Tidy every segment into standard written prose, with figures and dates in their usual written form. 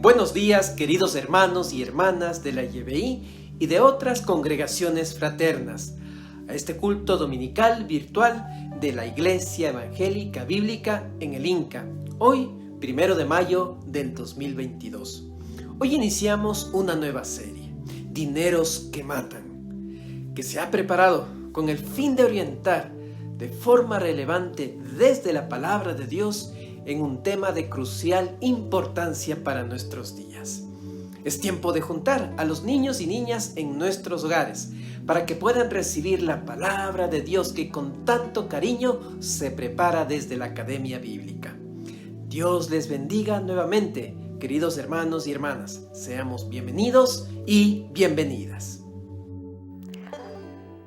Buenos días, queridos hermanos y hermanas de la YBI y de otras congregaciones fraternas, a este culto dominical virtual de la Iglesia Evangélica Bíblica en el Inca, hoy, 1 de mayo del 2022. Hoy iniciamos una nueva serie, Dineros que Matan, que se ha preparado con el fin de orientar de forma relevante desde la palabra de Dios en un tema de crucial importancia para nuestros días. Es tiempo de juntar a los niños y niñas en nuestros hogares para que puedan recibir la palabra de Dios que con tanto cariño se prepara desde la Academia Bíblica. Dios les bendiga nuevamente, queridos hermanos y hermanas. Seamos bienvenidos y bienvenidas.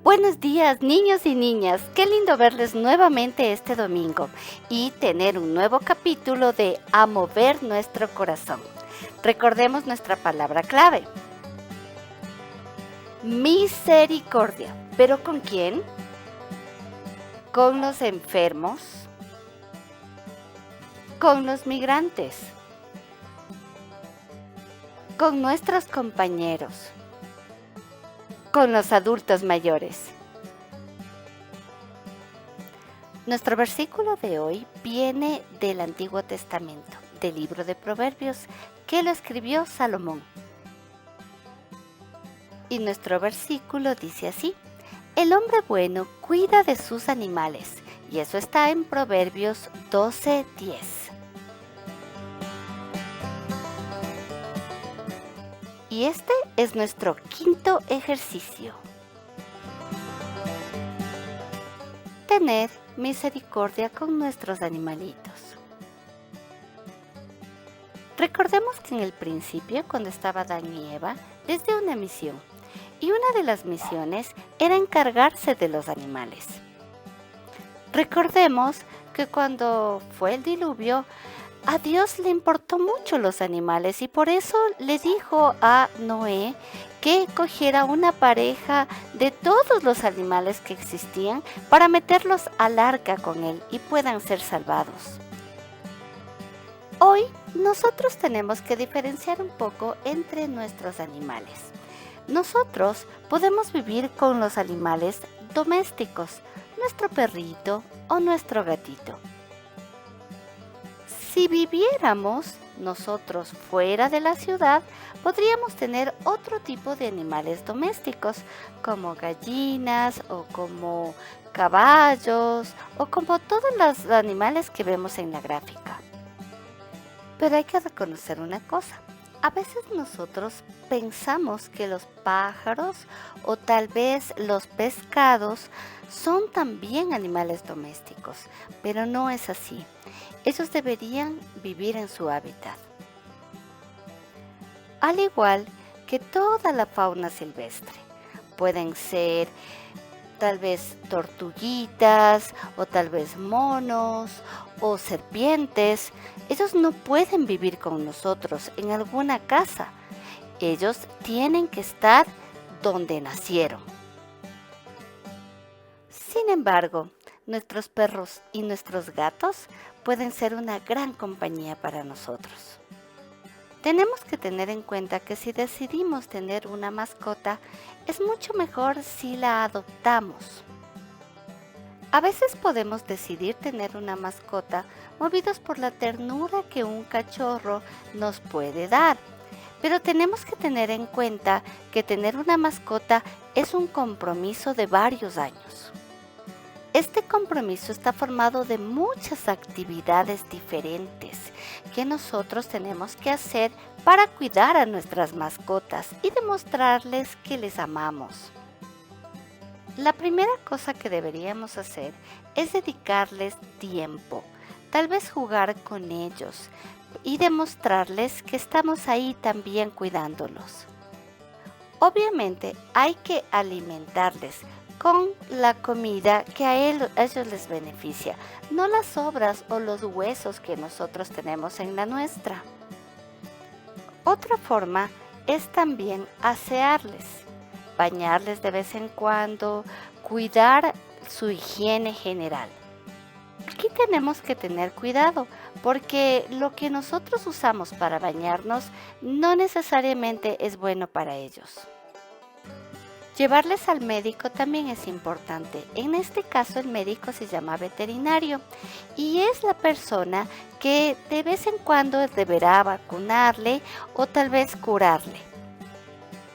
Buenos días, niños y niñas. Qué lindo verles nuevamente este domingo y tener un nuevo capítulo de A Mover Nuestro Corazón. Recordemos nuestra palabra clave. Misericordia. ¿Pero con quién? Con los enfermos, con los migrantes, con nuestros compañeros, con los adultos mayores. Nuestro versículo de hoy viene del Antiguo Testamento, del libro de Proverbios, que lo escribió Salomón. Y nuestro versículo dice así: el hombre bueno cuida de sus animales, y eso está en Proverbios 12:10. Y este es nuestro quinto ejercicio. Tener misericordia con nuestros animalitos. Recordemos que en el principio, cuando estaba Adán y Eva, les dio una misión. Y una de las misiones era encargarse de los animales. Recordemos que cuando fue el diluvio, a Dios le importó mucho los animales y por eso le dijo a Noé que cogiera una pareja de todos los animales que existían para meterlos al arca con él y puedan ser salvados. Hoy nosotros tenemos que diferenciar un poco entre nuestros animales. Nosotros podemos vivir con los animales domésticos, nuestro perrito o nuestro gatito. Si viviéramos nosotros fuera de la ciudad, podríamos tener otro tipo de animales domésticos, como gallinas o como caballos o como todos los animales que vemos en la gráfica. Pero hay que reconocer una cosa. A veces nosotros pensamos que los pájaros o tal vez los pescados son también animales domésticos, pero no es así. Ellos deberían vivir en su hábitat. Al igual que toda la fauna silvestre, pueden ser tal vez tortuguitas o tal vez monos o serpientes. Ellos no pueden vivir con nosotros en alguna casa. Ellos tienen que estar donde nacieron. Sin embargo, nuestros perros y nuestros gatos pueden ser una gran compañía para nosotros. Tenemos que tener en cuenta que si decidimos tener una mascota, es mucho mejor si la adoptamos. A veces podemos decidir tener una mascota movidos por la ternura que un cachorro nos puede dar, pero tenemos que tener en cuenta que tener una mascota es un compromiso de varios años. Este compromiso está formado de muchas actividades diferentes que nosotros tenemos que hacer para cuidar a nuestras mascotas y demostrarles que les amamos. La primera cosa que deberíamos hacer es dedicarles tiempo, tal vez jugar con ellos y demostrarles que estamos ahí también cuidándolos. Obviamente hay que alimentarles con la comida que a ellos les beneficia, no las sobras o los huesos que nosotros tenemos en la nuestra. Otra forma es también asearles, bañarles de vez en cuando, cuidar su higiene general. Aquí tenemos que tener cuidado porque lo que nosotros usamos para bañarnos no necesariamente es bueno para ellos. Llevarles al médico también es importante. En este caso el médico se llama veterinario y es la persona que de vez en cuando deberá vacunarle o tal vez curarle.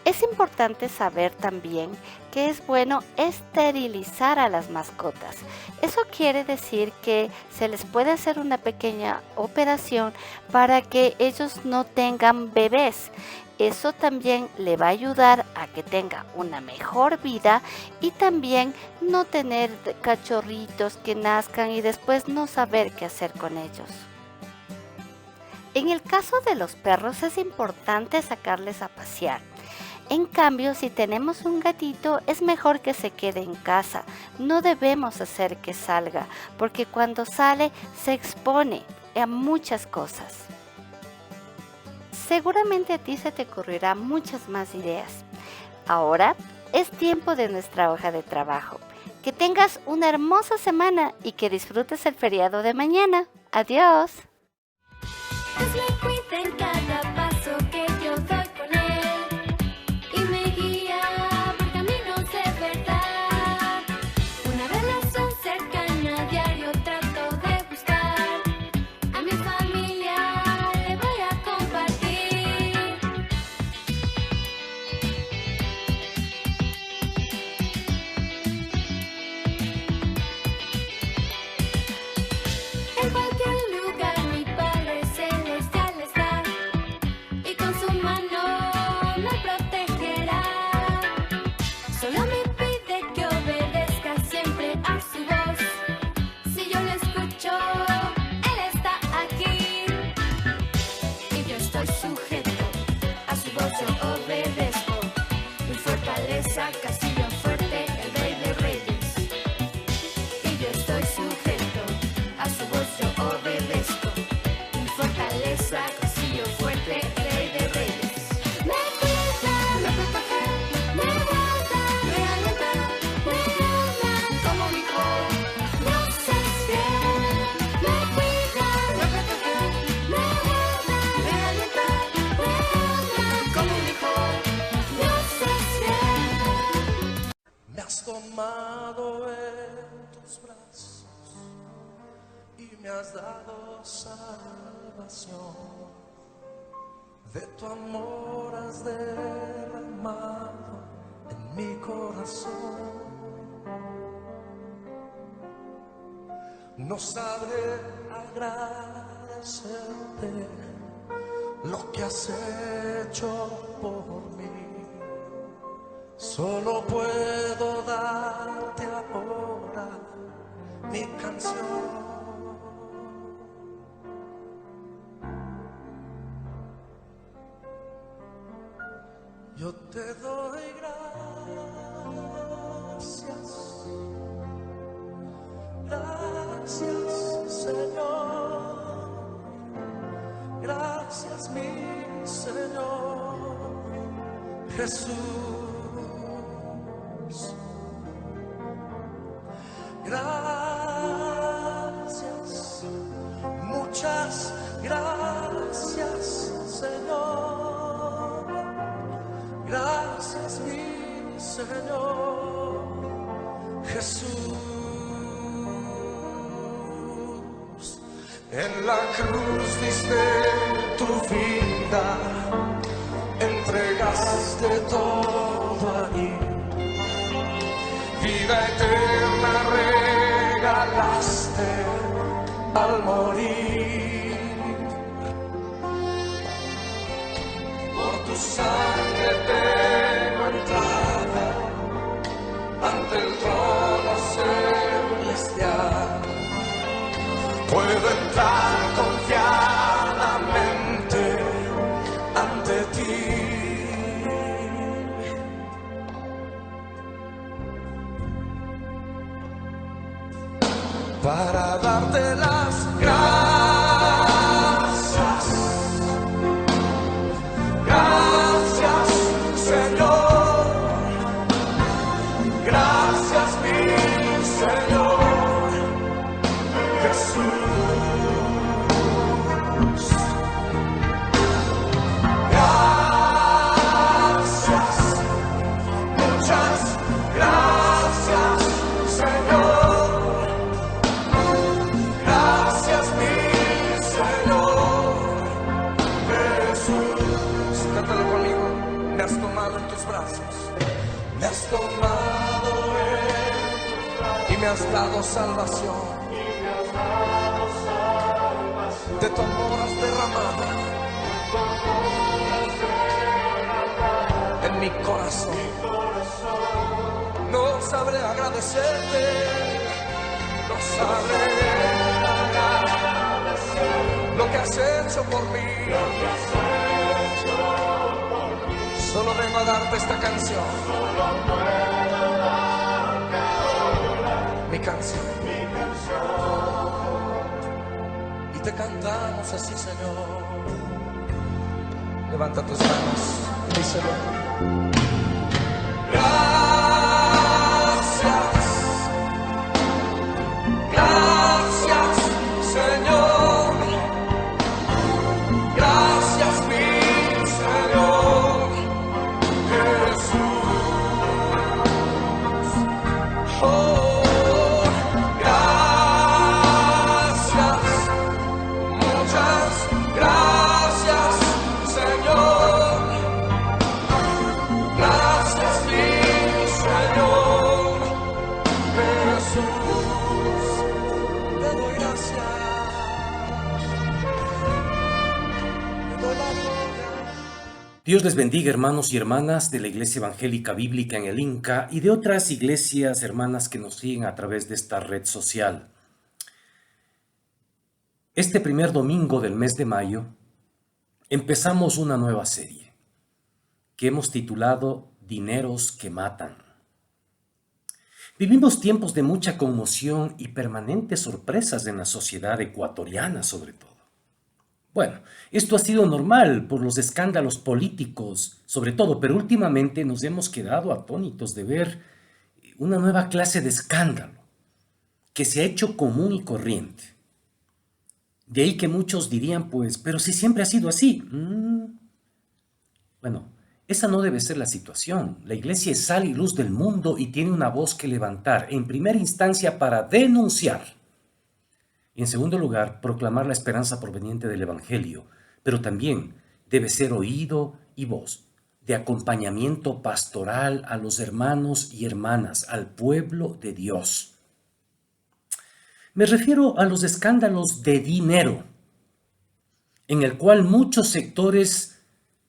Es importante saber también que es bueno esterilizar a las mascotas. Eso quiere decir que se les puede hacer una pequeña operación para que ellos no tengan bebés. Eso también le va a ayudar a que tenga una mejor vida y también no tener cachorritos que nazcan y después no saber qué hacer con ellos. En el caso de los perros es importante sacarles a pasear. En cambio, si tenemos un gatito, es mejor que se quede en casa. No debemos hacer que salga, porque cuando sale se expone a muchas cosas. Seguramente a ti se te ocurrirán muchas más ideas. Ahora es tiempo de nuestra hoja de trabajo. Que tengas una hermosa semana y que disfrutes el feriado de mañana. ¡Adiós! En cada paso que yo doy con él y me guía por caminos de verdad. Una relación cercana a diario trato de buscar. A mi familia le voy a compartir. En cualquier lugar mi Padre Celestial está y con su mano me protegerá. Solo me pide que obedezca siempre a su voz. Si yo lo escucho, Él está aquí. Y yo estoy sujeto a su voz, yo obedezco. Mi fortaleza, castillo fuerte, el Rey de Reyes. Y yo estoy sujeto a su voz, yo obedezco. Mi fortaleza, castillo fuerte, el Rey de Reyes. Me cuida, me protege, me guarda, me alienta, me ama como mi hijo. Dios es fiel. Me cuida, me protege, me guarda, me alienta, me ama como mi hijo. Dios es fiel. Me has tomado en tus brazos y me has dado salvación. De tu amor has derramado en mi corazón. No sabré agradecerte lo que has hecho por mí. Solo puedo darte ahora mi canción. Yo te doy gracias, gracias Señor, gracias mi Señor Jesús. Gracias, muchas gracias, Señor. Gracias, mi Señor Jesús. En la cruz diste tu vida, entregaste todo ahí. Vida eterna regalaste al morir. Por tu sangre tengo entrada ante el trono celestial. Puedo entrar confiadamente ante ti. Para darte las gracias, gracias Señor, gracias mi Señor Jesús. Me has dado salvación, de tu amor has derramado en mi corazón. No sabré agradecerte, no sabré lo que has hecho por mí. Solo vengo a darte esta canción. Mi canción, y te cantamos así, Señor. Levanta tus manos y díselo. Gracias, gracias, Señor. Gracias, mi Señor Jesús. Oh, Dios les bendiga, hermanos y hermanas de la Iglesia Evangélica Bíblica en el Inca y de otras iglesias hermanas que nos siguen a través de esta red social. Este primer domingo del mes de mayo empezamos una nueva serie que hemos titulado Dineros que matan. Vivimos tiempos de mucha conmoción y permanentes sorpresas en la sociedad ecuatoriana sobre todo. Bueno, esto ha sido normal por los escándalos políticos, sobre todo, pero últimamente nos hemos quedado atónitos de ver una nueva clase de escándalo que se ha hecho común y corriente. De ahí que muchos dirían, pues, pero si siempre ha sido así. Bueno, esa no debe ser la situación. La iglesia es sal y luz del mundo y tiene una voz que levantar, en primera instancia para denunciar. Y en segundo lugar, proclamar la esperanza proveniente del Evangelio, pero también debe ser oído y voz de acompañamiento pastoral a los hermanos y hermanas, al pueblo de Dios. Me refiero a los escándalos de dinero, en el cual muchos sectores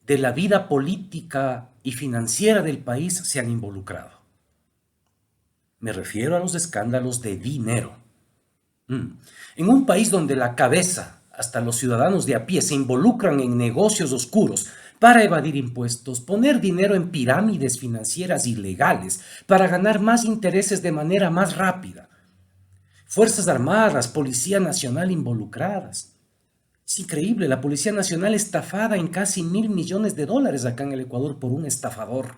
de la vida política y financiera del país se han involucrado. Me refiero a los escándalos de dinero. En un país donde la cabeza, hasta los ciudadanos de a pie, se involucran en negocios oscuros para evadir impuestos, poner dinero en pirámides financieras ilegales para ganar más intereses de manera más rápida. Fuerzas Armadas, Policía Nacional involucradas. Es increíble, la Policía Nacional estafada en casi $1.000 millones acá en el Ecuador por un estafador.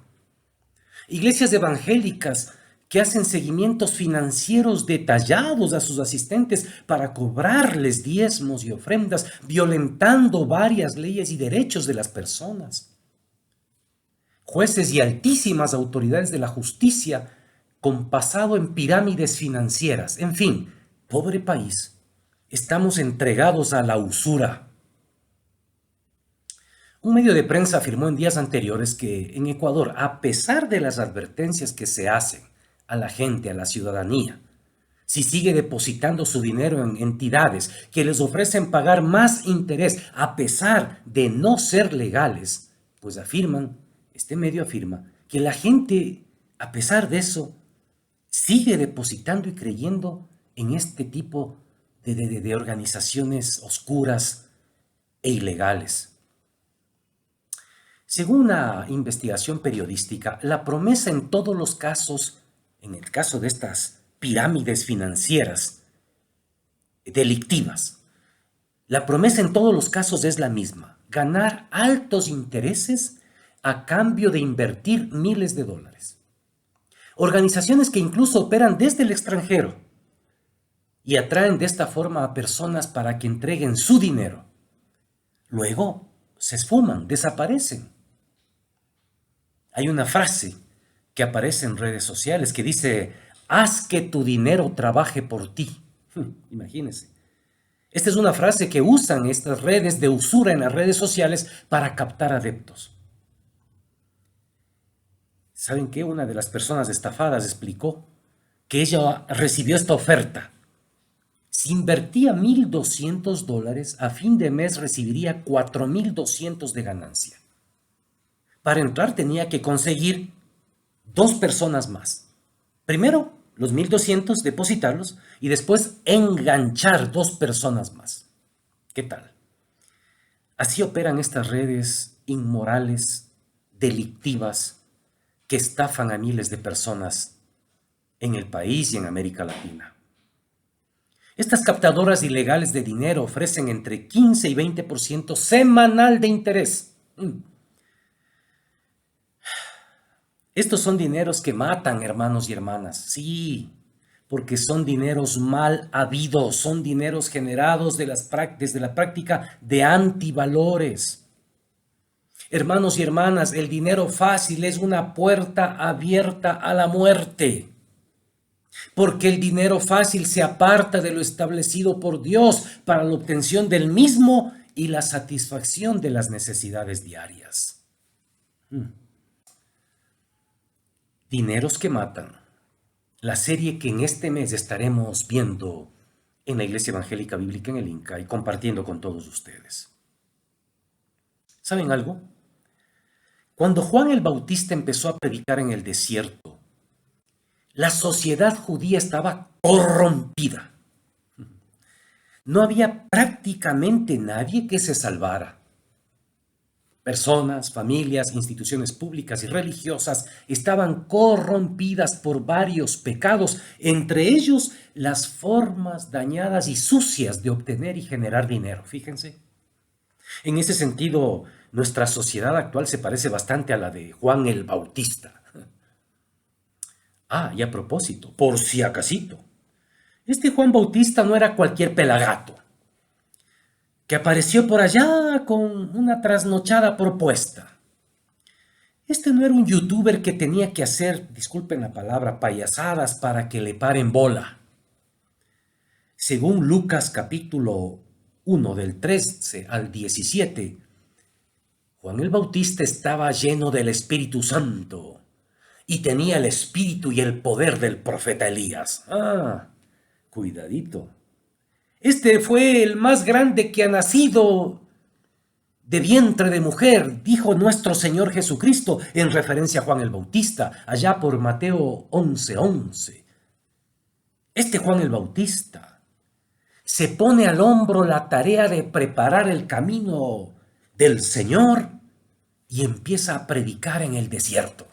Iglesias evangélicas que hacen seguimientos financieros detallados a sus asistentes para cobrarles diezmos y ofrendas, violentando varias leyes y derechos de las personas. Jueces y altísimas autoridades de la justicia con pasado en pirámides financieras. En fin, pobre país, estamos entregados a la usura. Un medio de prensa afirmó en días anteriores que en Ecuador, a pesar de las advertencias que se hacen a la gente, a la ciudadanía, si sigue depositando su dinero en entidades que les ofrecen pagar más interés a pesar de no ser legales, pues este medio afirma que la gente, a pesar de eso, sigue depositando y creyendo en este tipo de organizaciones oscuras e ilegales. Según una investigación periodística, la promesa en todos los casos, en el caso de estas pirámides financieras delictivas, la promesa en todos los casos es la misma: ganar altos intereses a cambio de invertir miles de dólares. Organizaciones que incluso operan desde el extranjero y atraen de esta forma a personas para que entreguen su dinero. Luego se esfuman, desaparecen. Hay una frase que aparece en redes sociales que dice: haz que tu dinero trabaje por ti. Imagínense. Esta es una frase que usan estas redes de usura en las redes sociales para captar adeptos. ¿Saben qué? Una de las personas estafadas explicó que ella recibió esta oferta. Si invertía $1,200, a fin de mes recibiría $4,200 de ganancia. Para entrar tenía que conseguir 2 personas más. Primero, los 1,200 depositarlos y después enganchar 2 personas más. ¿Qué tal? Así operan estas redes inmorales, delictivas, que estafan a miles de personas en el país y en América Latina. Estas captadoras ilegales de dinero ofrecen entre 15 y 20% semanal de interés. Estos son dineros que matan, hermanos y hermanas. Sí, porque son dineros mal habidos, son dineros generados desde la práctica de antivalores. Hermanos y hermanas, el dinero fácil es una puerta abierta a la muerte. Porque el dinero fácil se aparta de lo establecido por Dios para la obtención del mismo y la satisfacción de las necesidades diarias. Dineros que matan. La serie que en este mes estaremos viendo en la Iglesia Evangélica Bíblica en el Inca y compartiendo con todos ustedes. ¿Saben algo? Cuando Juan el Bautista empezó a predicar en el desierto, la sociedad judía estaba corrompida. No había prácticamente nadie que se salvara. Personas, familias, instituciones públicas y religiosas estaban corrompidas por varios pecados, entre ellos las formas dañadas y sucias de obtener y generar dinero. Fíjense. En ese sentido, nuestra sociedad actual se parece bastante a la de Juan el Bautista. Y a propósito, por si acasito, este Juan Bautista no era cualquier pelagato que apareció por allá con una trasnochada propuesta. Este no era un youtuber que tenía que hacer, disculpen la palabra, payasadas para que le paren bola. Según Lucas capítulo 1 del 13 al 17, Juan el Bautista estaba lleno del Espíritu Santo y tenía el espíritu y el poder del profeta Elías. Cuidadito. Este fue el más grande que ha nacido de vientre de mujer, dijo nuestro Señor Jesucristo en referencia a Juan el Bautista, allá por Mateo 11:11. Este Juan el Bautista se pone al hombro la tarea de preparar el camino del Señor y empieza a predicar en el desierto.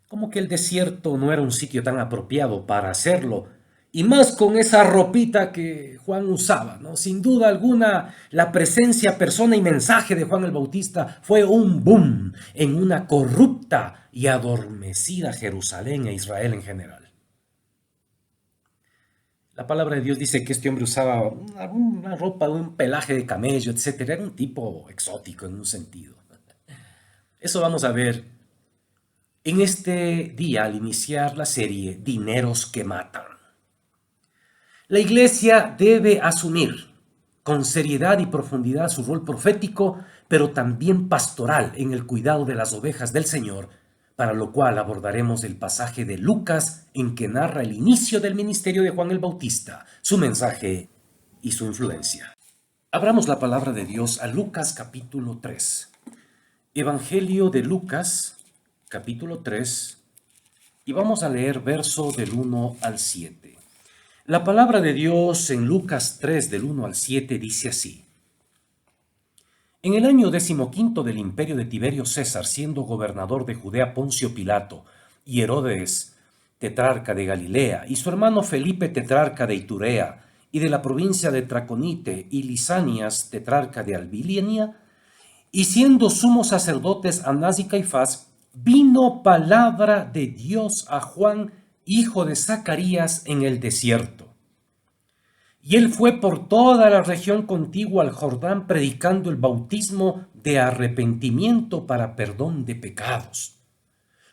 Como que el desierto no era un sitio tan apropiado para hacerlo, y más con esa ropita que Juan usaba, ¿no? Sin duda alguna, la presencia, persona y mensaje de Juan el Bautista fue un boom en una corrupta y adormecida Jerusalén e Israel en general. La palabra de Dios dice que este hombre usaba una ropa de un pelaje de camello, etc. Era un tipo exótico en un sentido. Eso vamos a ver en este día al iniciar la serie Dineros que Matan. La iglesia debe asumir con seriedad y profundidad su rol profético, pero también pastoral en el cuidado de las ovejas del Señor, para lo cual abordaremos el pasaje de Lucas en que narra el inicio del ministerio de Juan el Bautista, su mensaje y su influencia. Abramos la palabra de Dios a Lucas capítulo 3. Evangelio de Lucas capítulo 3, y vamos a leer verso del 1 al 7. La palabra de Dios en Lucas 3 del 1 al 7 dice así: En el año 15 del imperio de Tiberio César, siendo gobernador de Judea Poncio Pilato, y Herodes, tetrarca de Galilea, y su hermano Felipe, tetrarca de Iturea, y de la provincia de Traconite, y Lisanias, tetrarca de Abilinia, y siendo sumos sacerdotes Anás y Caifás, vino palabra de Dios a Juan, hijo de Zacarías, en el desierto. Y él fue por toda la región contigua al Jordán predicando el bautismo de arrepentimiento para perdón de pecados.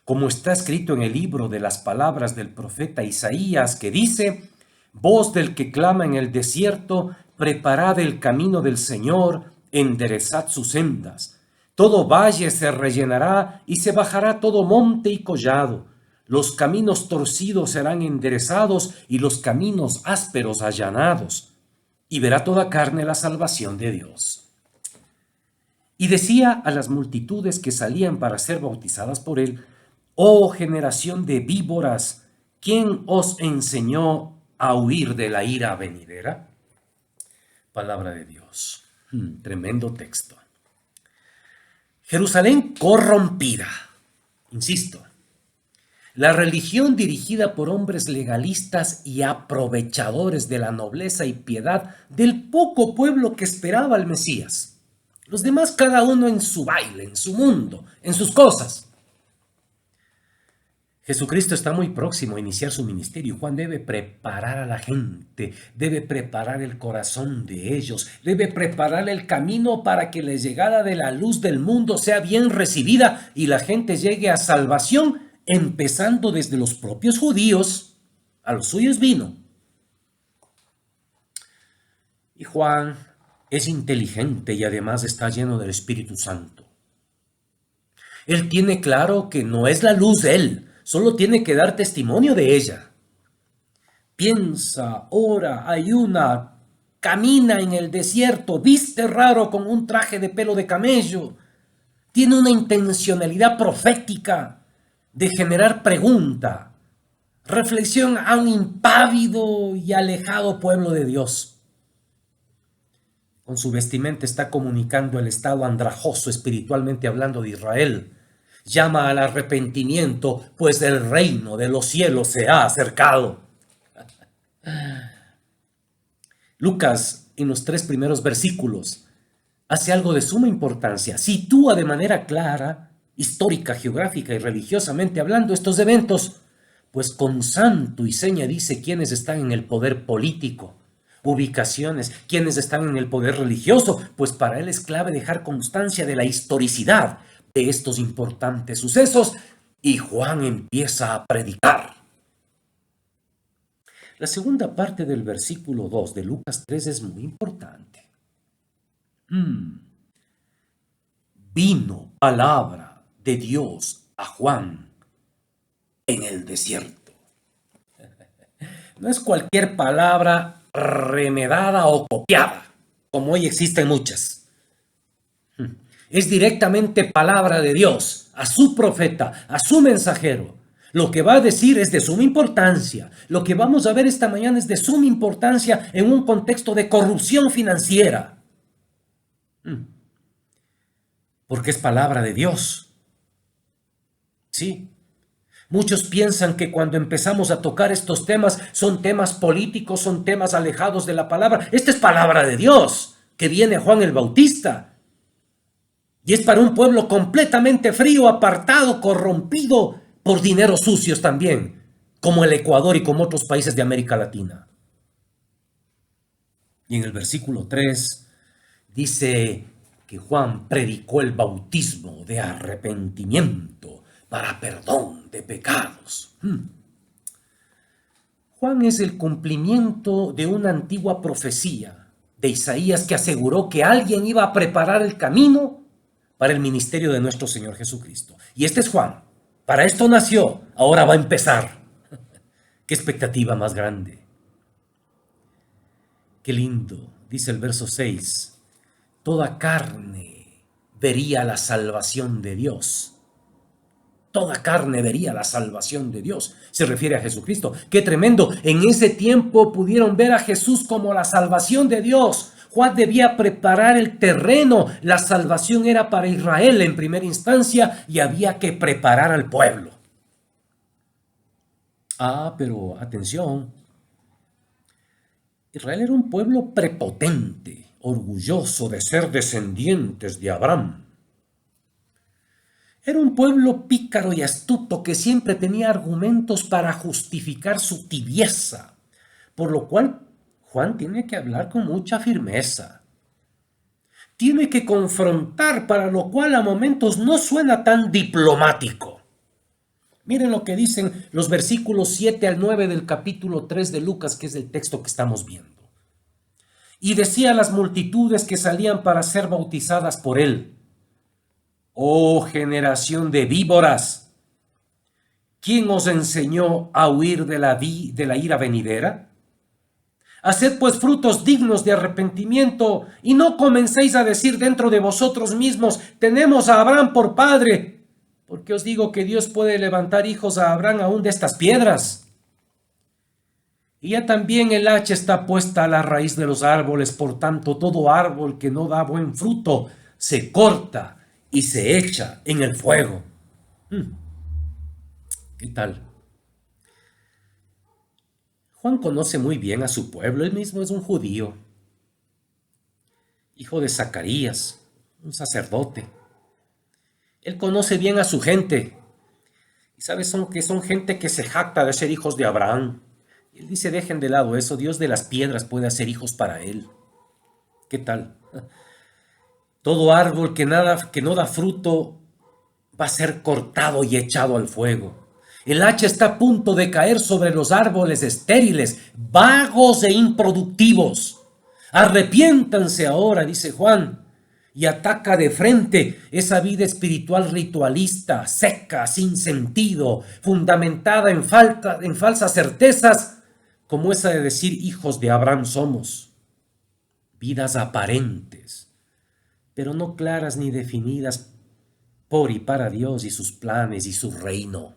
Como está escrito en el libro de las palabras del profeta Isaías, que dice: voz del que clama en el desierto, preparad el camino del Señor, enderezad sus sendas. Todo valle se rellenará y se bajará todo monte y collado. Los caminos torcidos serán enderezados y los caminos ásperos allanados. Y verá toda carne la salvación de Dios. Y decía a las multitudes que salían para ser bautizadas por él: oh generación de víboras, ¿quién os enseñó a huir de la ira venidera? Palabra de Dios. Tremendo texto. Jerusalén corrompida. Insisto, la religión dirigida por hombres legalistas y aprovechadores de la nobleza y piedad del poco pueblo que esperaba al Mesías. Los demás cada uno en su baile, en su mundo, en sus cosas. Jesucristo está muy próximo a iniciar su ministerio. Juan debe preparar a la gente, debe preparar el corazón de ellos, debe preparar el camino para que la llegada de la luz del mundo sea bien recibida y la gente llegue a salvación, empezando desde los propios judíos. A los suyos vino. Y Juan es inteligente y además está lleno del Espíritu Santo. Él tiene claro que no es la luz de él, solo tiene que dar testimonio de ella. Piensa, ora, ayuna, camina en el desierto, viste raro con un traje de pelo de camello. Tiene una intencionalidad profética de generar pregunta, reflexión a un impávido y alejado pueblo de Dios. Con su vestimenta está comunicando el estado andrajoso espiritualmente hablando de Israel. Llama al arrepentimiento, pues el reino de los cielos se ha acercado. Lucas, en los 3 primeros versículos, hace algo de suma importancia. Sitúa de manera clara, histórica, geográfica y religiosamente hablando estos eventos, pues con santo y seña dice quiénes están en el poder político, ubicaciones, quiénes están en el poder religioso, pues para él es clave dejar constancia de la historicidad de estos importantes sucesos, y Juan empieza a predicar. La segunda parte del versículo 2 de Lucas 3 es muy importante. Vino palabra de Dios a Juan en el desierto. No es cualquier palabra remedada o copiada, como hoy existen muchas. Es directamente palabra de Dios a su profeta, a su mensajero. Lo que va a decir es de suma importancia. Lo que vamos a ver esta mañana es de suma importancia en un contexto de corrupción financiera. Porque es palabra de Dios. Sí. Muchos piensan que cuando empezamos a tocar estos temas son temas políticos, son temas alejados de la palabra. Esta es palabra de Dios, que viene Juan el Bautista. Y es para un pueblo completamente frío, apartado, corrompido por dineros sucios también, como el Ecuador y como otros países de América Latina. Y en el versículo 3 dice que Juan predicó el bautismo de arrepentimiento para perdón de pecados. Juan es el cumplimiento de una antigua profecía de Isaías que aseguró que alguien iba a preparar el camino para el ministerio de nuestro Señor Jesucristo. Y este es Juan. Para esto nació, ahora va a empezar. Qué expectativa más grande. Qué lindo, dice el verso 6. Toda carne vería la salvación de Dios. Toda carne vería la salvación de Dios. Se refiere a Jesucristo. ¡Qué tremendo! En ese tiempo pudieron ver a Jesús como la salvación de Dios. Juan debía preparar el terreno. La salvación era para Israel en primera instancia y había que preparar al pueblo. Pero atención. Israel era un pueblo prepotente, orgulloso de ser descendientes de Abraham. Era un pueblo pícaro y astuto que siempre tenía argumentos para justificar su tibieza, por lo cual Juan tiene que hablar con mucha firmeza. Tiene que confrontar, para lo cual a momentos no suena tan diplomático. Miren lo que dicen los versículos 7 al 9 del capítulo 3 de Lucas, que es el texto que estamos viendo. Y decía a las multitudes que salían para ser bautizadas por él: oh generación de víboras, ¿quién os enseñó a huir de la ira venidera? Haced pues frutos dignos de arrepentimiento, y no comencéis a decir dentro de vosotros mismos: tenemos a Abraham por padre, porque os digo que Dios puede levantar hijos a Abraham aún de estas piedras. Y ya también el hacha está puesta a la raíz de los árboles, por tanto todo árbol que no da buen fruto se corta y se echa en el fuego. ¿Qué tal? Juan conoce muy bien a su pueblo. Él mismo es un judío, hijo de Zacarías, un sacerdote. Él conoce bien a su gente. Y sabes que son gente que se jacta de ser hijos de Abraham. Él dice: dejen de lado eso, Dios de las piedras puede hacer hijos para él. ¿Qué tal? Todo árbol que no da fruto va a ser cortado y echado al fuego. El hacha está a punto de caer sobre los árboles estériles, vagos e improductivos. Arrepiéntanse ahora, dice Juan, y ataca de frente esa vida espiritual ritualista, seca, sin sentido, fundamentada en falsas certezas, como esa de decir: hijos de Abraham somos. Vidas aparentes, pero no claras ni definidas por y para Dios y sus planes y su reino.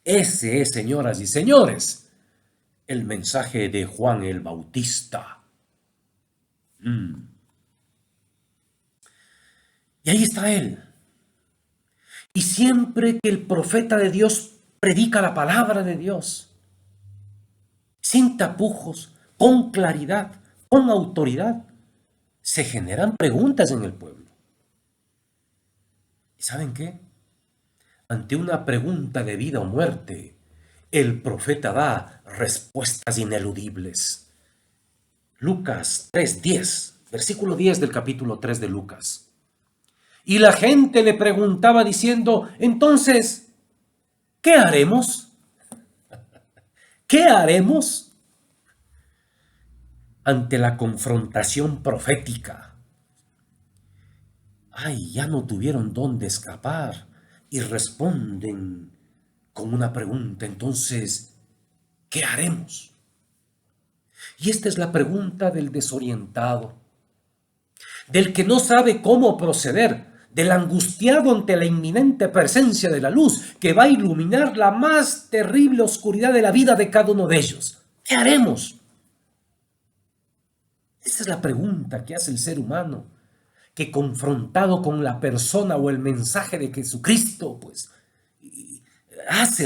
Ese es, señoras y señores, el mensaje de Juan el Bautista. Y ahí está él. Y siempre que el profeta de Dios predica la palabra de Dios, sin tapujos, con claridad, con autoridad, se generan preguntas en el pueblo. ¿Y saben qué? Ante una pregunta de vida o muerte, el profeta da respuestas ineludibles. Lucas 3:10, versículo 10 del capítulo 3 de Lucas. Y la gente le preguntaba diciendo: entonces, ¿qué haremos? ¿Qué haremos? Ante la confrontación profética. Ay, ya no tuvieron dónde escapar y responden con una pregunta: entonces, ¿qué haremos? Y esta es la pregunta del desorientado, del que no sabe cómo proceder, del angustiado ante la inminente presencia de la luz que va a iluminar la más terrible oscuridad de la vida de cada uno de ellos. ¿Qué haremos? Esa es la pregunta que hace el ser humano, que confrontado con la persona o el mensaje de Jesucristo, pues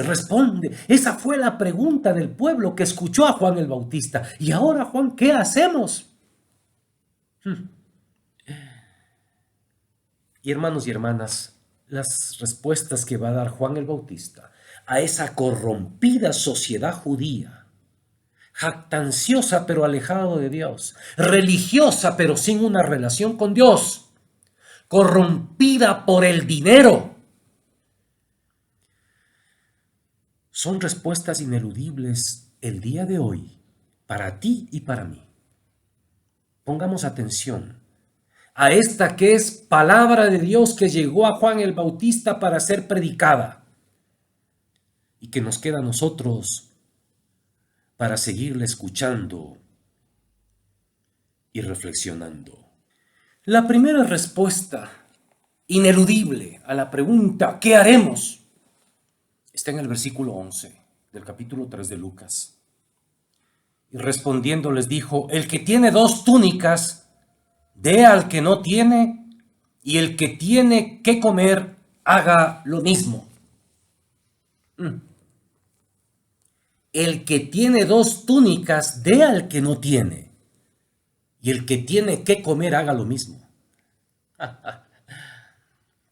responde. Esa fue la pregunta del pueblo que escuchó a Juan el Bautista. Y ahora, Juan, ¿qué hacemos? Y hermanos y hermanas, las respuestas que va a dar Juan el Bautista a esa corrompida sociedad judía, jactanciosa pero alejado de Dios, religiosa pero sin una relación con Dios, corrompida por el dinero, son respuestas ineludibles el día de hoy para ti y para mí. Pongamos atención a esta que es palabra de Dios que llegó a Juan el Bautista para ser predicada y que nos queda a nosotros para seguirle escuchando y reflexionando. La primera respuesta ineludible a la pregunta ¿qué haremos? Está en el versículo 11 del capítulo 3 de Lucas. Y respondiendo les dijo: el que tiene 2 túnicas, dé al que no tiene, y el que tiene que comer, haga lo mismo. El que tiene 2 túnicas, dé al que no tiene, y el que tiene que comer, haga lo mismo.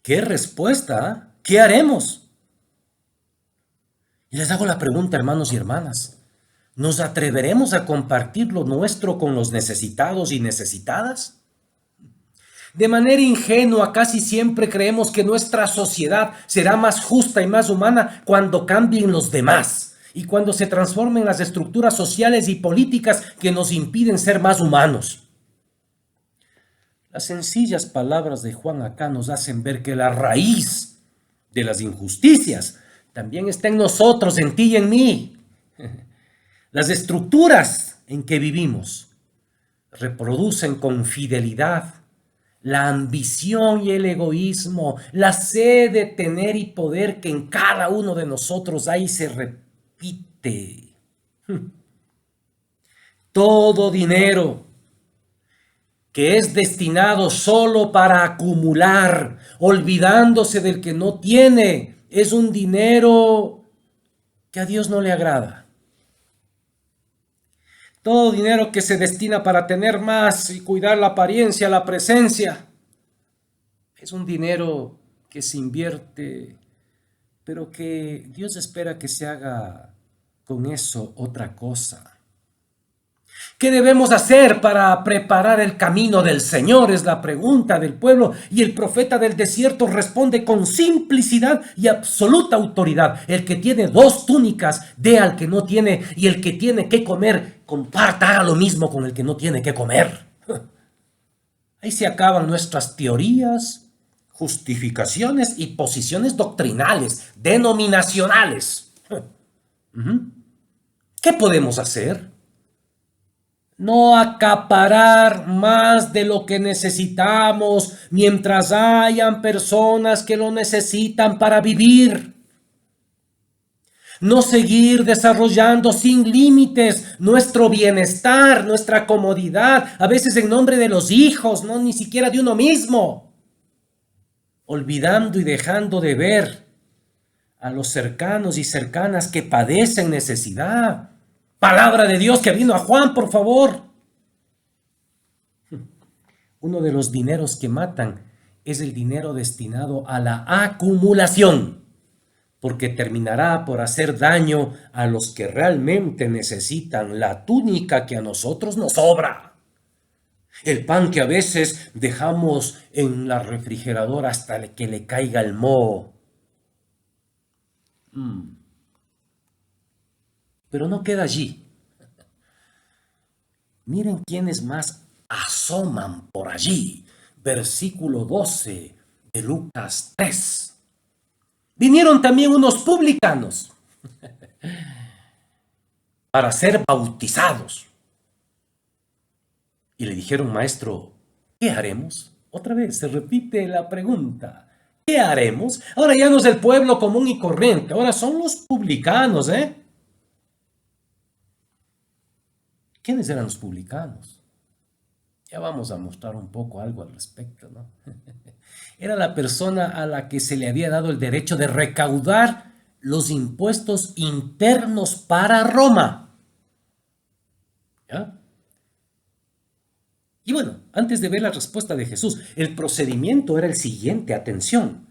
¿Qué respuesta? ¿Ah? ¿Qué haremos? Y les hago la pregunta, hermanos y hermanas. ¿Nos atreveremos a compartir lo nuestro con los necesitados y necesitadas? De manera ingenua, casi siempre creemos que nuestra sociedad será más justa y más humana cuando cambien los demás y cuando se transformen las estructuras sociales y políticas que nos impiden ser más humanos. Las sencillas palabras de Juan acá nos hacen ver que la raíz de las injusticias también está en nosotros, en ti y en mí. Las estructuras en que vivimos reproducen con fidelidad la ambición y el egoísmo, la sed de tener y poder que en cada uno de nosotros hay y se repite. Todo dinero que es destinado solo para acumular, olvidándose del que no tiene, es un dinero que a Dios no le agrada. Todo dinero que se destina para tener más y cuidar la apariencia, la presencia, es un dinero que se invierte, pero que Dios espera que se haga con eso otra cosa. ¿Qué debemos hacer para preparar el camino del Señor? Es la pregunta del pueblo, y el profeta del desierto responde con simplicidad y absoluta autoridad. El que tiene 2 túnicas, dé al que no tiene, y el que tiene que comer, comparta, haga lo mismo con el que no tiene que comer. Ahí se acaban nuestras teorías, justificaciones y posiciones doctrinales, denominacionales. ¿Qué podemos hacer? No acaparar más de lo que necesitamos mientras hayan personas que lo necesitan para vivir. No seguir desarrollando sin límites nuestro bienestar, nuestra comodidad, a veces en nombre de los hijos, no ni siquiera de uno mismo. Olvidando y dejando de ver a los cercanos y cercanas que padecen necesidad. Palabra de Dios que vino a Juan, por favor. Uno de los dineros que matan es el dinero destinado a la acumulación, porque terminará por hacer daño a los que realmente necesitan la túnica que a nosotros nos sobra. El pan que a veces dejamos en la refrigeradora hasta que le caiga el moho. Pero no queda allí. Miren quiénes más asoman por allí. Versículo 12 de Lucas 3. Vinieron también unos publicanos para ser bautizados. Y le dijeron, maestro, ¿qué haremos? Otra vez se repite la pregunta. ¿Qué haremos? Ahora ya no es el pueblo común y corriente, ahora son los publicanos, ¿Quiénes eran los publicanos? Ya vamos a mostrar un poco algo al respecto, ¿no? Era la persona a la que se le había dado el derecho de recaudar los impuestos internos para Roma. ¿Ya? Y bueno, antes de ver la respuesta de Jesús, el procedimiento era el siguiente, atención.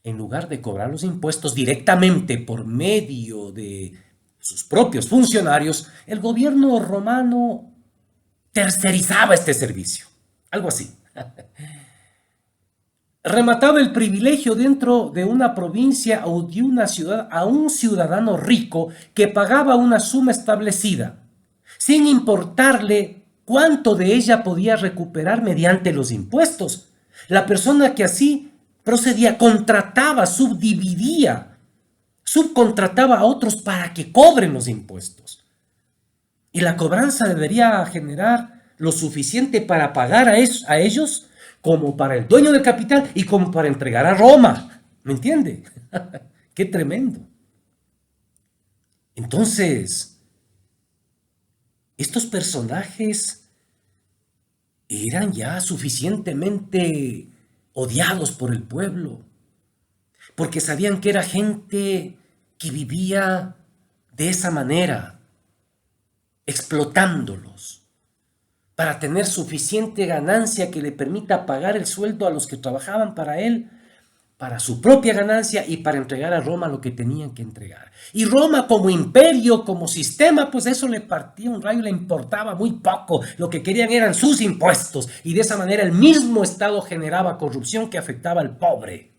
En lugar de cobrar los impuestos directamente por medio de sus propios funcionarios, el gobierno romano tercerizaba este servicio. Algo así. Remataba el privilegio dentro de una provincia o de una ciudad a un ciudadano rico que pagaba una suma establecida, sin importarle cuánto de ella podía recuperar mediante los impuestos. La persona que así procedía contrataba, subcontrataba a otros para que cobren los impuestos. Y la cobranza debería generar lo suficiente para pagar a ellos como para el dueño del capital y como para entregar a Roma. ¿Me entiende? ¡Qué tremendo! Entonces, estos personajes eran ya suficientemente odiados por el pueblo, porque sabían que era gente que vivía de esa manera, explotándolos, para tener suficiente ganancia que le permita pagar el sueldo a los que trabajaban para él para su propia ganancia y para entregar a Roma lo que tenían que entregar. Y Roma como imperio, como sistema, pues eso le partía un rayo, le importaba muy poco. Lo que querían eran sus impuestos y de esa manera el mismo Estado generaba corrupción que afectaba al pobre.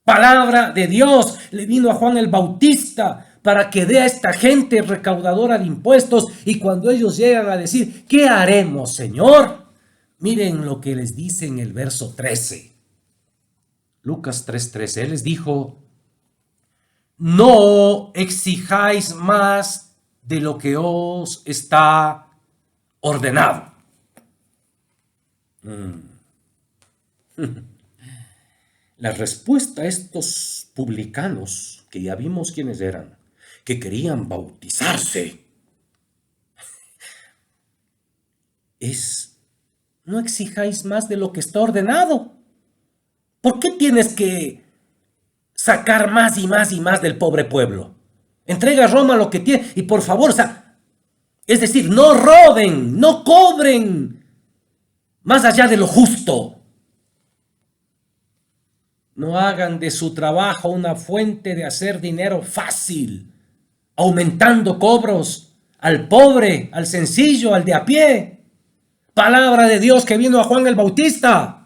Palabra de Dios le vino a Juan el Bautista para que dé a esta gente recaudadora de impuestos y cuando ellos llegan a decir, ¿qué haremos, Señor? Miren lo que les dice en el verso 13. Lucas 3:13, Él les dijo, no exijáis más de lo que os está ordenado. La respuesta a estos publicanos, que ya vimos quiénes eran, que querían bautizarse, es, no exijáis más de lo que está ordenado. ¿Por qué tienes que sacar más y más y más del pobre pueblo? Entrega a Roma lo que tiene y por favor, es decir, no roben, no cobren más allá de lo justo. No hagan de su trabajo una fuente de hacer dinero fácil, aumentando cobros al pobre, al sencillo, al de a pie. Palabra de Dios que vino a Juan el Bautista.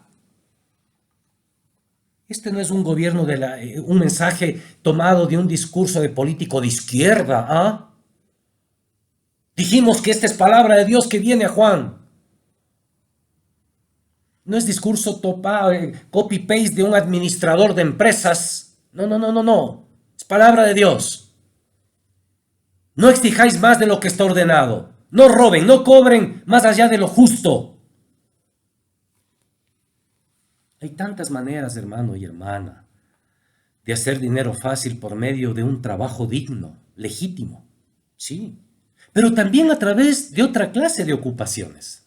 Este no es un gobierno un mensaje tomado de un discurso de político de izquierda, ¿ah? Dijimos que esta es palabra de Dios que viene a Juan. No es discurso copy-paste de un administrador de empresas. No. Es palabra de Dios. No exijáis más de lo que está ordenado. No roben, no cobren más allá de lo justo. Hay tantas maneras, hermano y hermana, de hacer dinero fácil por medio de un trabajo digno, legítimo. Sí, pero también a través de otra clase de ocupaciones.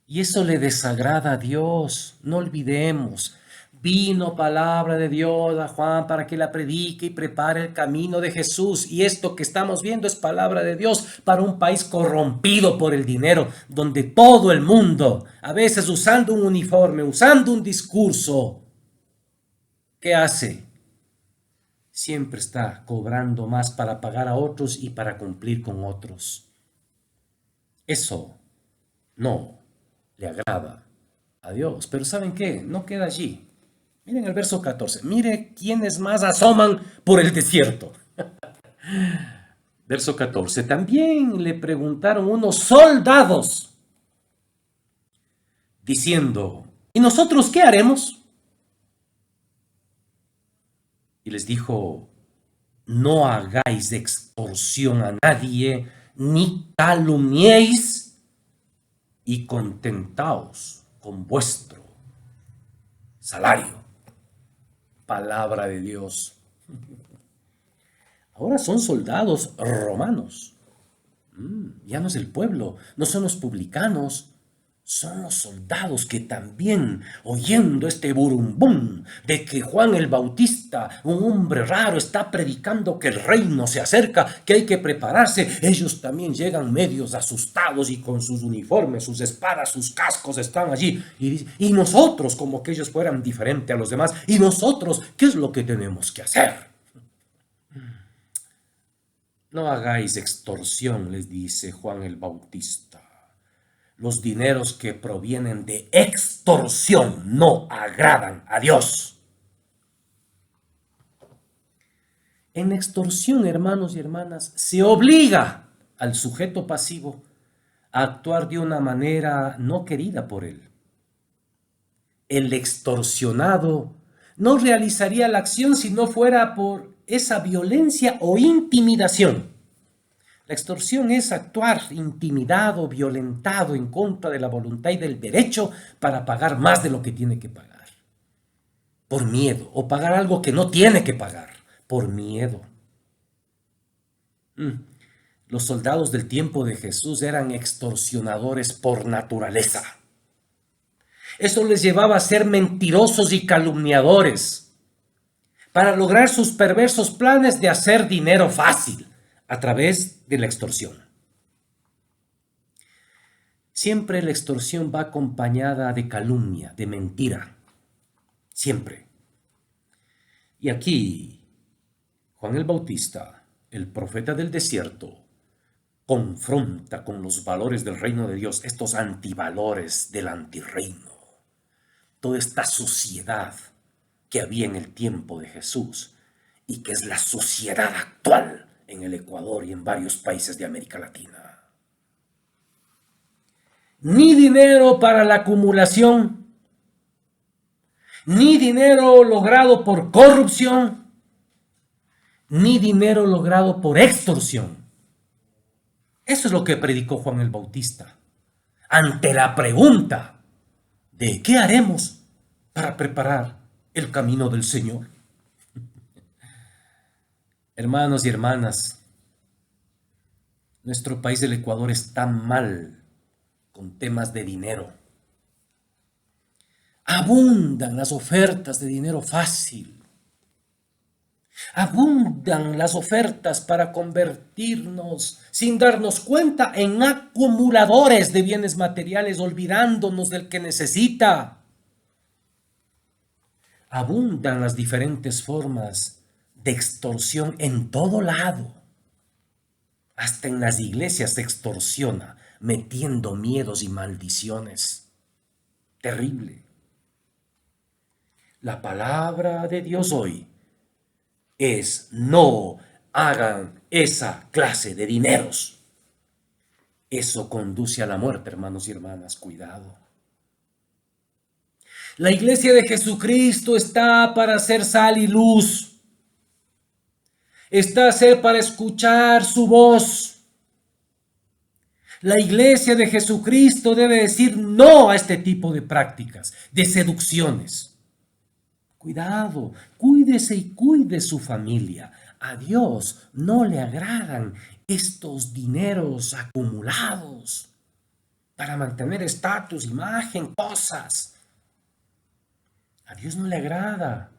Y eso le desagrada a Dios, no olvidemos. Vino palabra de Dios a Juan para que la predique y prepare el camino de Jesús. Y esto que estamos viendo es palabra de Dios para un país corrompido por el dinero, donde todo el mundo, a veces usando un uniforme, usando un discurso, ¿qué hace? Siempre está cobrando más para pagar a otros y para cumplir con otros. Eso no le agrada a Dios. Pero ¿saben qué? No queda allí. Miren el verso 14. Mire quiénes más asoman por el desierto. Verso 14. También le preguntaron unos soldados diciendo, ¿y nosotros qué haremos? Y les dijo, no hagáis extorsión a nadie, ni calumniéis, y contentaos con vuestro salario. Palabra de Dios. Ahora son soldados romanos. Ya no es el pueblo, no son los publicanos, son los soldados que también, oyendo este burumbum de que Juan el Bautista, un hombre raro, está predicando que el reino se acerca, que hay que prepararse, ellos también llegan medios asustados y con sus uniformes, sus espadas, sus cascos están allí. Y nosotros, como que ellos fueran diferentes a los demás, y nosotros, ¿qué es lo que tenemos que hacer? No hagáis extorsión, les dice Juan el Bautista. Los dineros que provienen de extorsión no agradan a Dios. En extorsión, hermanos y hermanas, se obliga al sujeto pasivo a actuar de una manera no querida por él. El extorsionado no realizaría la acción si no fuera por esa violencia o intimidación. La extorsión es actuar intimidado, violentado en contra de la voluntad y del derecho para pagar más de lo que tiene que pagar. Por miedo, o pagar algo que no tiene que pagar, por miedo. Los soldados del tiempo de Jesús eran extorsionadores por naturaleza. Eso les llevaba a ser mentirosos y calumniadores para lograr sus perversos planes de hacer dinero fácil a través de la extorsión. Siempre la extorsión va acompañada de calumnia, de mentira. Siempre. Y aquí, Juan el Bautista, el profeta del desierto, confronta con los valores del reino de Dios, estos antivalores del antirreino, toda esta suciedad que había en el tiempo de Jesús y que es la sociedad actual en el Ecuador y en varios países de América Latina. Ni dinero para la acumulación, ni dinero logrado por corrupción, ni dinero logrado por extorsión. Eso es lo que predicó Juan el Bautista ante la pregunta de ¿qué haremos para preparar el camino del Señor? Hermanos y hermanas, nuestro país del Ecuador está mal con temas de dinero. Abundan las ofertas de dinero fácil. Abundan las ofertas para convertirnos, sin darnos cuenta, en acumuladores de bienes materiales, olvidándonos del que necesita. Abundan las diferentes formas de extorsión en todo lado. Hasta en las iglesias se extorsiona, metiendo miedos y maldiciones. Terrible. La palabra de Dios hoy es: no hagan esa clase de dineros. Eso conduce a la muerte, hermanos y hermanas. Cuidado. La iglesia de Jesucristo está para ser sal y luz. Está a ser para escuchar su voz. La iglesia de Jesucristo debe decir no a este tipo de prácticas, de seducciones. Cuidado, cuídese y cuide su familia. A Dios no le agradan estos dineros acumulados para mantener estatus, imagen, cosas. A Dios no le agrada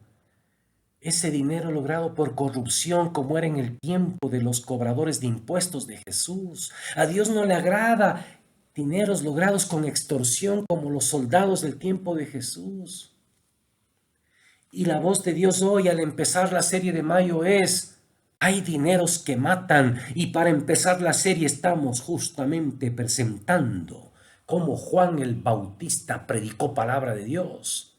ese dinero logrado por corrupción, como era en el tiempo de los cobradores de impuestos de Jesús. A Dios no le agrada dineros logrados con extorsión, como los soldados del tiempo de Jesús. Y la voz de Dios hoy, al empezar la serie de mayo, es: hay dineros que matan. Y para empezar la serie estamos justamente presentando cómo Juan el Bautista predicó palabra de Dios,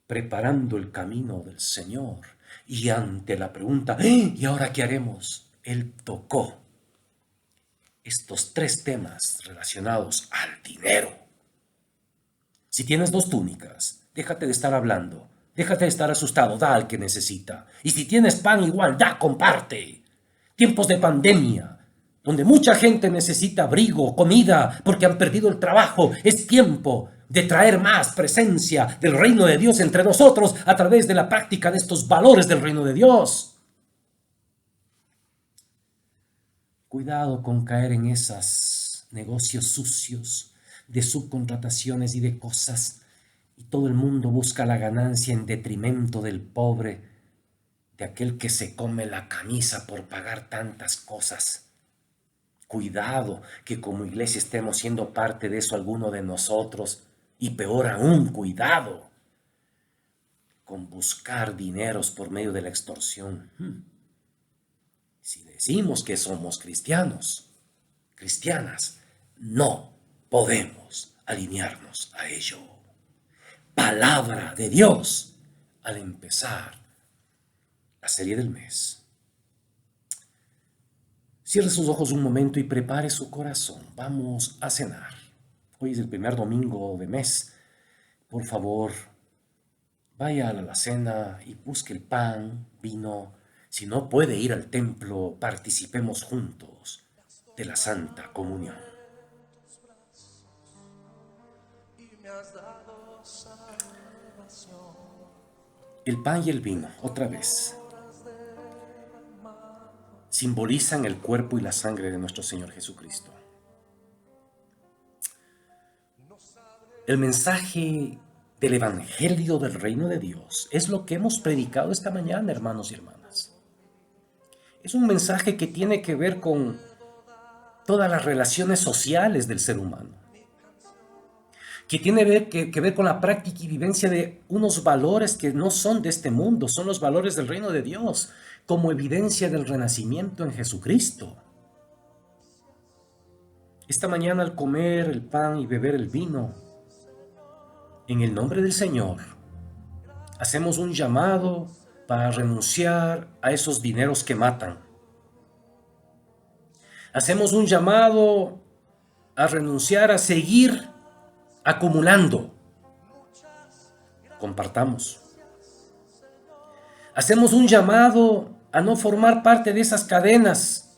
preparando el camino del Señor. Y ante la pregunta, ¿y ahora qué haremos?, Él tocó estos 3 temas relacionados al dinero. Si tienes 2 túnicas, déjate de estar hablando, déjate de estar asustado, da al que necesita. Y si tienes pan, igual, da, comparte. Tiempos de pandemia, donde mucha gente necesita abrigo, comida, porque han perdido el trabajo, es tiempo de traer más presencia del reino de Dios entre nosotros a través de la práctica de estos valores del reino de Dios. Cuidado con caer en esos negocios sucios de subcontrataciones y de cosas, y todo el mundo busca la ganancia en detrimento del pobre, de aquel que se come la camisa por pagar tantas cosas. Cuidado que como iglesia estemos siendo parte de eso alguno de nosotros. Y peor aún, cuidado con buscar dineros por medio de la extorsión. Si decimos que somos cristianos, cristianas, no podemos alinearnos a ello. Palabra de Dios al empezar la serie del mes. Cierre sus ojos un momento y prepare su corazón. Vamos a cenar. Hoy es el primer domingo de mes. Por favor, vaya a la alacena y busque el pan, vino. Si no puede ir al templo, participemos juntos de la Santa Comunión. El pan y el vino, otra vez, simbolizan el cuerpo y la sangre de nuestro Señor Jesucristo. El mensaje del Evangelio del Reino de Dios es lo que hemos predicado esta mañana, hermanos y hermanas. Es un mensaje que tiene que ver con todas las relaciones sociales del ser humano, que tiene que ver con la práctica y vivencia de unos valores que no son de este mundo, son los valores del reino de Dios, como evidencia del renacimiento en Jesucristo. Esta mañana, al comer el pan y beber el vino, en el nombre del Señor, hacemos un llamado para renunciar a esos dineros que matan. Hacemos un llamado a renunciar a seguir acumulando. Compartamos. Hacemos un llamado a no formar parte de esas cadenas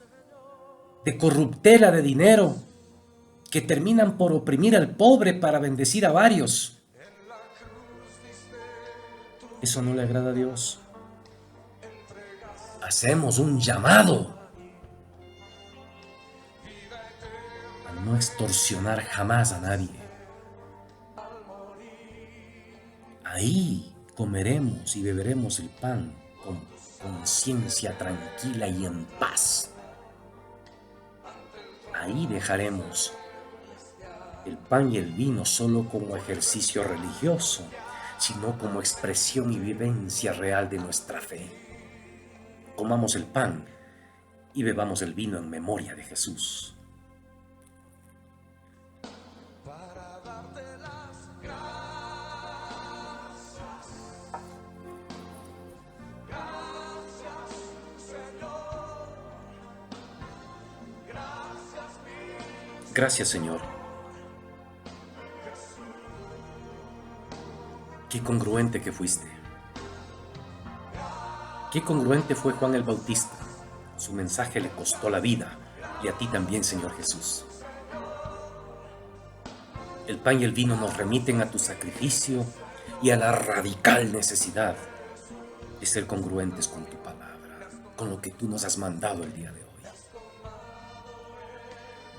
de corruptela de dinero que terminan por oprimir al pobre para bendecir a varios. Eso no le agrada a Dios. Hacemos un llamado a no extorsionar jamás a nadie. Ahí comeremos y beberemos el pan con conciencia tranquila y en paz. Ahí dejaremos el pan y el vino solo como ejercicio religioso, sino como expresión y vivencia real de nuestra fe. Comamos el pan y bebamos el vino en memoria de Jesús. Gracias, Señor. Qué congruente que fuiste. Qué congruente fue Juan el Bautista. Su mensaje le costó la vida, y a ti también, Señor Jesús. El pan y el vino nos remiten a tu sacrificio y a la radical necesidad de ser congruentes con tu palabra, con lo que tú nos has mandado el día de hoy.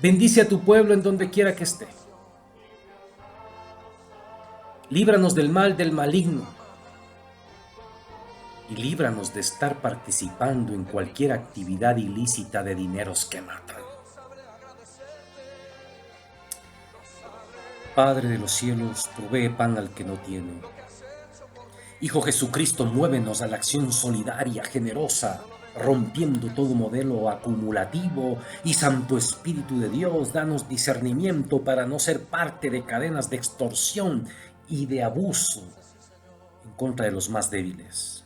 Bendice a tu pueblo en donde quiera que esté. Líbranos del mal del maligno y líbranos de estar participando en cualquier actividad ilícita de dineros que matan. Padre de los cielos, provee pan al que no tiene. Hijo Jesucristo, muévenos a la acción solidaria, generosa, rompiendo todo modelo acumulativo, y Santo Espíritu de Dios, danos discernimiento para no ser parte de cadenas de extorsión y de abuso en contra de los más débiles.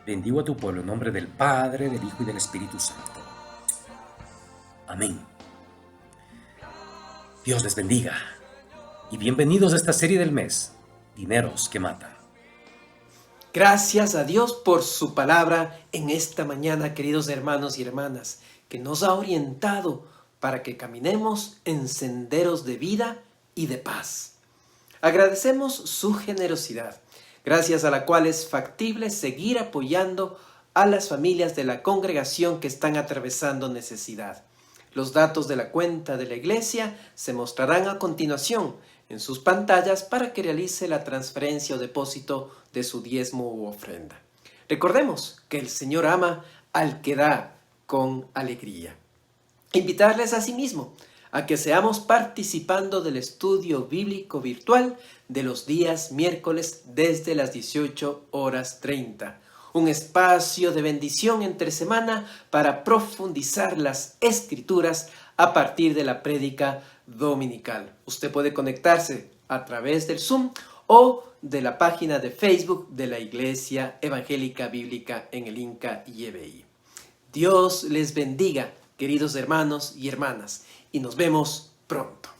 Bendigo a tu pueblo en nombre del Padre, del Hijo y del Espíritu Santo. Amén. Dios les bendiga y bienvenidos a esta serie del mes, Dineros que Matan. Gracias a Dios por su palabra en esta mañana, queridos hermanos y hermanas, que nos ha orientado para que caminemos en senderos de vida y de paz. Agradecemos su generosidad, gracias a la cual es factible seguir apoyando a las familias de la congregación que están atravesando necesidad. Los datos de la cuenta de la iglesia se mostrarán a continuación en sus pantallas para que realice la transferencia o depósito de su diezmo u ofrenda. Recordemos que el Señor ama al que da con alegría. Invitarles asimismo a que seamos participando del estudio bíblico virtual de los días miércoles desde las 18:30. Un espacio de bendición entre semana para profundizar las Escrituras a partir de la prédica dominical. Usted puede conectarse a través del Zoom o de la página de Facebook de la Iglesia Evangélica Bíblica en el Inca YBI. Dios les bendiga, queridos hermanos y hermanas, y nos vemos pronto.